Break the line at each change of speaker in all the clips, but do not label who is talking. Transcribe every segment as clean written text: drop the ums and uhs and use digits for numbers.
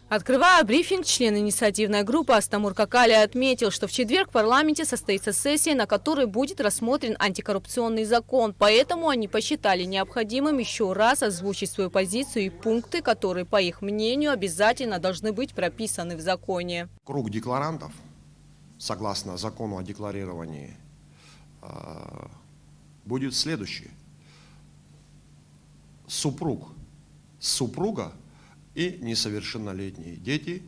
Открывая брифинг, член инициативной группы Астамур Какали отметил, что в четверг в парламенте состоится сессия, на которой будет рассмотрен антикоррупционный закон. Поэтому они посчитали необходимым еще раз озвучить свою позицию и пункты, которые, по их мнению, обязательно должны быть прописаны в законе.
Круг декларантов, согласно закону о декларировании, будет следующий. Супруга и несовершеннолетние дети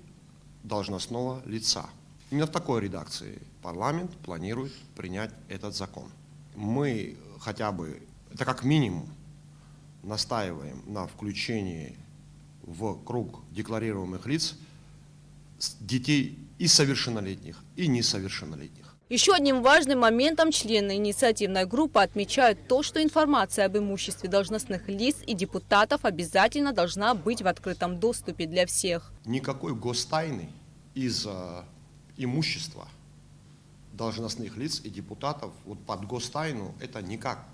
должностного лица. Именно в такой редакции парламент планирует принять этот закон. Мы хотя бы, это как минимум, настаиваем на включении в круг декларируемых лиц детей и совершеннолетних, и несовершеннолетних.
Еще одним важным моментом члены инициативной группы отмечают то, что информация об имуществе должностных лиц и депутатов обязательно должна быть в открытом доступе для всех.
Никакой гостайны из имущества должностных лиц и депутатов под гостайну это никак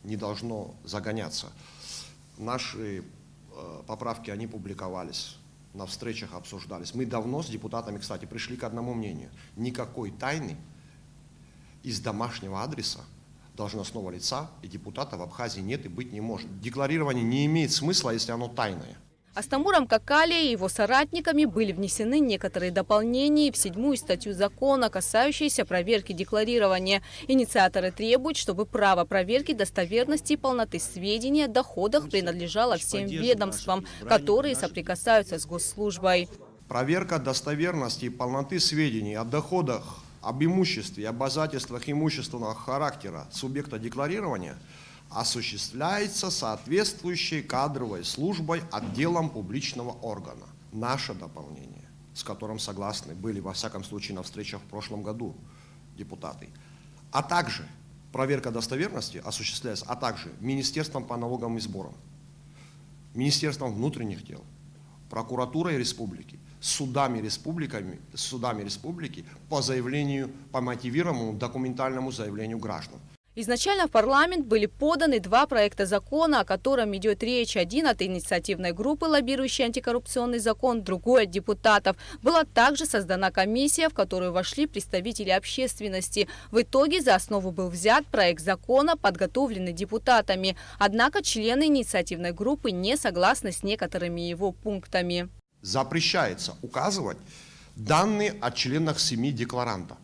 не должно загоняться. Наши поправки, они публиковались, на встречах обсуждались. Мы давно с депутатами, кстати, пришли к одному мнению. Никакой тайны из домашнего адреса должностного лица и депутата в Абхазии нет и быть не может. Декларирование не имеет смысла, если оно тайное.
Астамуром Какали и его соратниками были внесены некоторые дополнения в 7-ю статью закона, касающиеся проверки декларирования. Инициаторы требуют, чтобы право проверки достоверности и полноты сведений о доходах принадлежало всем ведомствам, которые соприкасаются с госслужбой.
Проверка достоверности и полноты сведений о доходах, об имуществе и обязательствах имущественного характера субъекта декларирования осуществляется соответствующей кадровой службой отделом публичного органа. Наше дополнение, с которым согласны были, во всяком случае, на встречах в прошлом году депутаты, а также проверка достоверности осуществляется, а также Министерством по налогам и сборам, Министерством внутренних дел, прокуратурой республики, судами республики по заявлению, по мотивированному документальному заявлению граждан.
Изначально в парламент были поданы 2 проекта закона, о котором идет речь. Один от инициативной группы, лоббирующей антикоррупционный закон, другой от депутатов. Была также создана комиссия, в которую вошли представители общественности. В итоге за основу был взят проект закона, подготовленный депутатами. Однако члены инициативной группы не согласны с некоторыми его пунктами.
Запрещается указывать данные о членах семьи декларанта.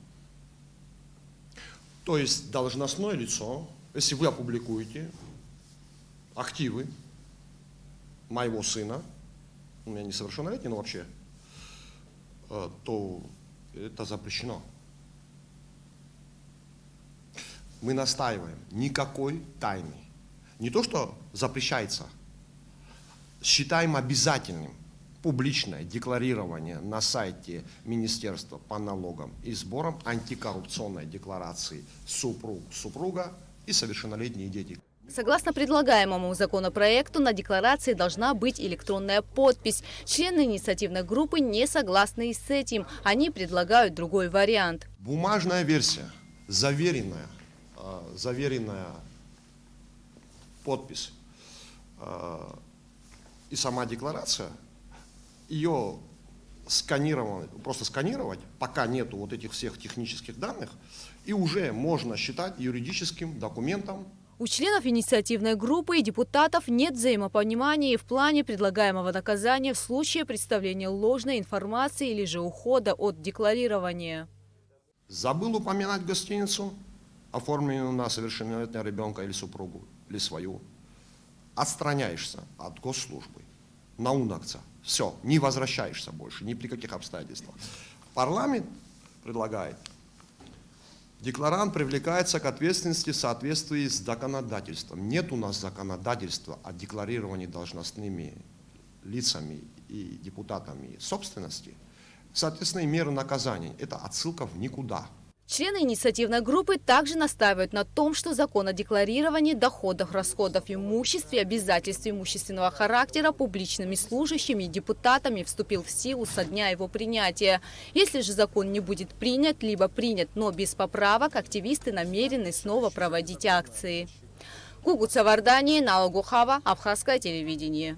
То есть должностное лицо, если вы опубликуете активы моего сына, у меня несовершеннолетний, но вообще, то это запрещено. Мы настаиваем, никакой тайны. Не то, что запрещается, считаем обязательным публичное декларирование на сайте Министерства по налогам и сборам антикоррупционной декларации супруга и совершеннолетние дети.
Согласно предлагаемому законопроекту, на декларации должна быть электронная подпись. Члены инициативной группы не согласны и с этим. Они предлагают другой вариант.
Бумажная версия, заверенная подпись и сама декларация, ее просто сканировать, пока нету вот этих всех технических данных, и уже можно считать юридическим документом.
У членов инициативной группы и депутатов нет взаимопонимания в плане предлагаемого наказания в случае представления ложной информации или же ухода от декларирования.
Забыл упоминать гостиницу, оформленную на совершеннолетнего ребенка или супругу, или свою. Отстраняешься от госслужбы на унакца. Все, не возвращаешься больше, ни при каких обстоятельствах. Парламент предлагает, декларант привлекается к ответственности в соответствии с законодательством. Нет у нас законодательства о декларировании должностными лицами и депутатами собственности. Соответственно, меры наказания – это отсылка в никуда.
Члены инициативной группы также настаивают на том, что закон о декларировании доходов, расходов, имуществе, обязательств имущественного характера публичными служащими и депутатами вступил в силу со дня его принятия. Если же закон не будет принят, либо принят, но без поправок, активисты намерены снова проводить акции. Гугут Савардани, Налогухава, Абхазское телевидение.